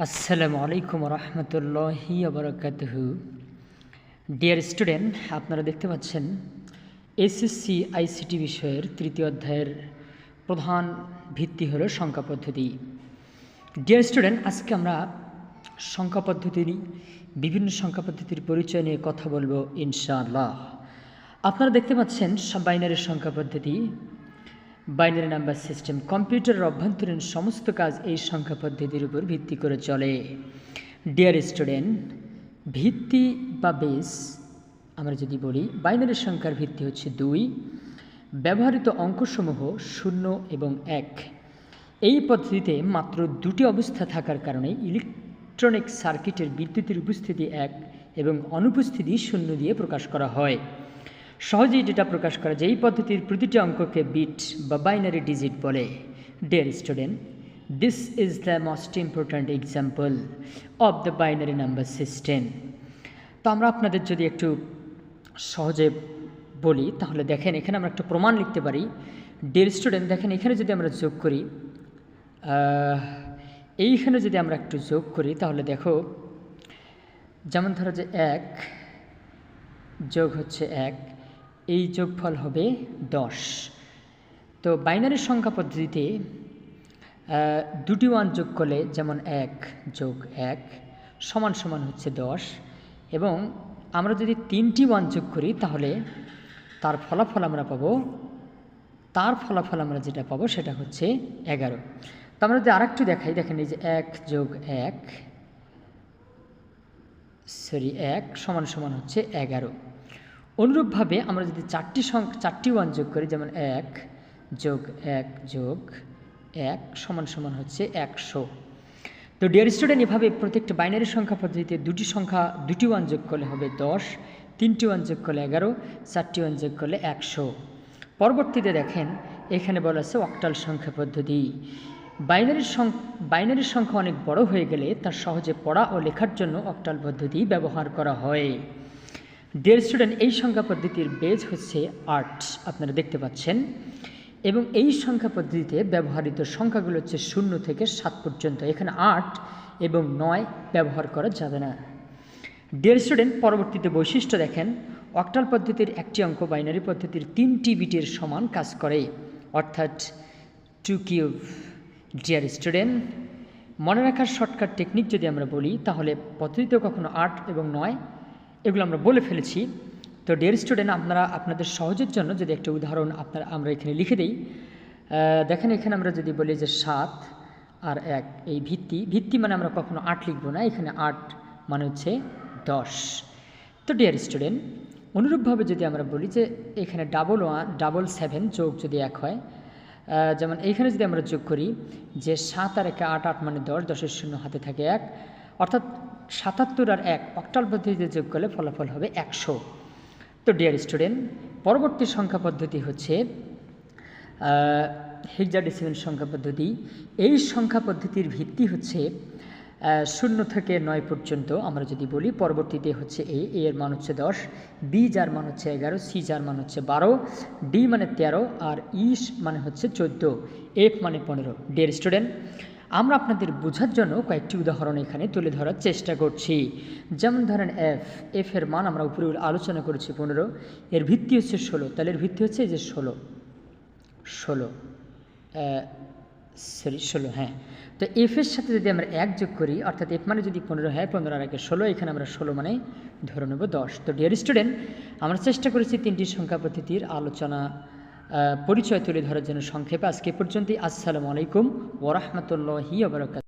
আসসালামু আলাইকুম রহমতুল্লাহি বারাকাতুহু। ডিয়ার স্টুডেন্ট, আপনারা দেখতে পাচ্ছেন এসএসসি আইসিটি বিষয়ের তৃতীয় অধ্যায়ের প্রধান ভিত্তি হলো সংখ্যা পদ্ধতি। ডিয়ার স্টুডেন্ট, আজকে আমরা সংখ্যা পদ্ধতির বিভিন্ন সংখ্যা পদ্ধতির পরিচয় নিয়ে কথা বলবো ইনশাআল্লাহ। আপনারা দেখতে পাচ্ছেন বাইনারি সংখ্যা পদ্ধতি, বাইনারি নাম্বার সিস্টেম। কম্পিউটারের অভ্যন্তরীণ সমস্ত কাজ এই সংখ্যা পদ্ধতির উপর ভিত্তি করে চলে। ডিয়ার স্টুডেন্ট, ভিত্তি বা বেস আমরা যদি বলি, বাইনারি সংখ্যার ভিত্তি হচ্ছে 2, ব্যবহৃত অঙ্কসমূহ 0 এবং 1। এই পদ্ধতিতে মাত্র 2টি অবস্থা থাকার কারণে ইলেকট্রনিক সার্কিটের বিদ্যুতের উপস্থিতি 1 এবং অনুপস্থিতি 0 দিয়ে প্রকাশ করা হয়। সহজেই ডেটা প্রকাশ করা যায়। এই পদ্ধতির প্রতিটি অঙ্ককে বিট বা বাইনারি ডিজিট বলে। Dear student, this is the most important example of the binary number system. তো আমরা আপনাদের যদি একটু সহজে বলি তাহলে দেখেন, এখানে আমরা একটা প্রমাণ লিখতে পারি। ডিয়ার স্টুডেন্ট, দেখেন এখানে যদি আমরা যোগ করি, এইখানে যদি আমরা একটু যোগ করি তাহলে দেখো, যেমন ধরো যে 1 যোগ হচ্ছে 1, এই যোগফল হবে 10। তো বাইনারি সংখ্যা পদ্ধতিতে 2টি 1 যোগ করলে, যেমন 1 যোগ 1 সমান সমান হচ্ছে 10, এবং আমরা যদি 3টি 1 যোগ করি তাহলে তার ফলাফল আমরা যেটা পাবো সেটা হচ্ছে 11। তো আমরা যদি আরেকটু দেখাই, দেখেন এই যে 1 যোগ 1 সমান সমান হচ্ছে 11। অনুরূপভাবে আমরা যদি 4টি 1 যোগ করি, যেমন 1 যোগ 1 যোগ 1 সমান সমান হচ্ছে 100। তো ডিয়ার স্টুডেন্ট, এভাবে প্রত্যেকটা বাইনারি সংখ্যা পদ্ধতিতে 2টি 1 যোগ করলে হবে 10, 3টি 1 যোগ করলে 11, 4টি 1 যোগ করলে 100। পরবর্তীতে দেখেন এখানে বলা আছে অক্টাল সংখ্যা পদ্ধতি। বাইনারি সংখ্যা অনেক বড় হয়ে গেলে তার সহজে পড়া ও লেখার জন্য অক্টাল পদ্ধতি ব্যবহার করা হয়। ডিয়ার স্টুডেন্ট, এই সংখ্যা পদ্ধতির বেজ হচ্ছে 8, আপনারা দেখতে পাচ্ছেন, এবং এই সংখ্যা পদ্ধতিতে ব্যবহৃত সংখ্যাগুলো হচ্ছে 0 থেকে 7 পর্যন্ত। এখানে 8 এবং 9 ব্যবহার করা যাবে না। ডিয়ার স্টুডেন্ট, পরবর্তীতে বৈশিষ্ট্য দেখেন, অক্টাল পদ্ধতির একটি অঙ্ক বাইনারি পদ্ধতির 3টি বিটের সমান কাজ করে, অর্থাৎ 2 কিউব। ডিয়ার স্টুডেন্ট, মনে রাখার শর্টকাট টেকনিক যদি আমরা বলি তাহলে পদ্ধতিতে কখনো 8 এবং 9 এগুলো আমরা বলে ফেলেছি। তো ডিয়ার স্টুডেন্ট, আপনারা আপনাদের সহজের জন্য যদি একটা উদাহরণ আমরা এখানে লিখে দিই, দেখেন এখানে আমরা যদি বলি যে 7 আর 1, এই ভিত্তি মানে আমরা কখনো 8 লিখব না, এখানে 8 মানে হচ্ছে 10। তো ডিয়ার স্টুডেন্ট, অনুরূপভাবে যদি আমরা বলি যে এখানে 7 যোগ যদি 1 হয়, যেমন এইখানে যদি আমরা যোগ করি যে 7 আর 1 8, 8 মানে 10, 10-এর শূন্য হাতে থাকে 1, অর্থাৎ 77 আর 1 অক্টাল পদ্ধতিতে যোগ করলে ফলাফল হবে 100। তো ডিয়ার স্টুডেন্ট, পরবর্তী সংখ্যা পদ্ধতি হচ্ছে হেক্সাডেসিমাল সংখ্যা পদ্ধতি। এই সংখ্যা পদ্ধতির ভিত্তি হচ্ছে 0 থেকে 9 পর্যন্ত। আমরা যদি বলি পরবর্তীতে হচ্ছে এ এর মান হচ্ছে 10, বি যার মান হচ্ছে 11, সি যার মান হচ্ছে 12, ডি মানে 13, আর ই মানে হচ্ছে 14, এফ মানে 15। ডিয়ার স্টুডেন্ট, আমরা আপনাদের বোঝার জন্য কয়েকটি উদাহরণ এখানে তুলে ধরার চেষ্টা করছি। যেমন ধরেন এফ এর মান আমরা উপরে আলোচনা করেছি 15, এর ভিত্তি হচ্ছে 16, তাহলে এর ভিত্তি হচ্ছে এই যে 16, হ্যাঁ। তো এফ এর সাথে যদি আমরা 1 যোগ করি, অর্থাৎ এফ মানে যদি 15 হয়, 15 আর 1 16, এখানে আমরা 16 মানে ধরে নেব 10। তো ডিয়ার স্টুডেন্ট, আমরা চেষ্টা করেছি 3টি সংখ্যা পদ্ধতির পরিচয় তুলে ধরার জন্য সংক্ষেপে। আজকে পর্যন্তই। আসসালামু আলাইকুম ওয়া রাহমাতুল্লাহি ওয়া বারাকাতুহু।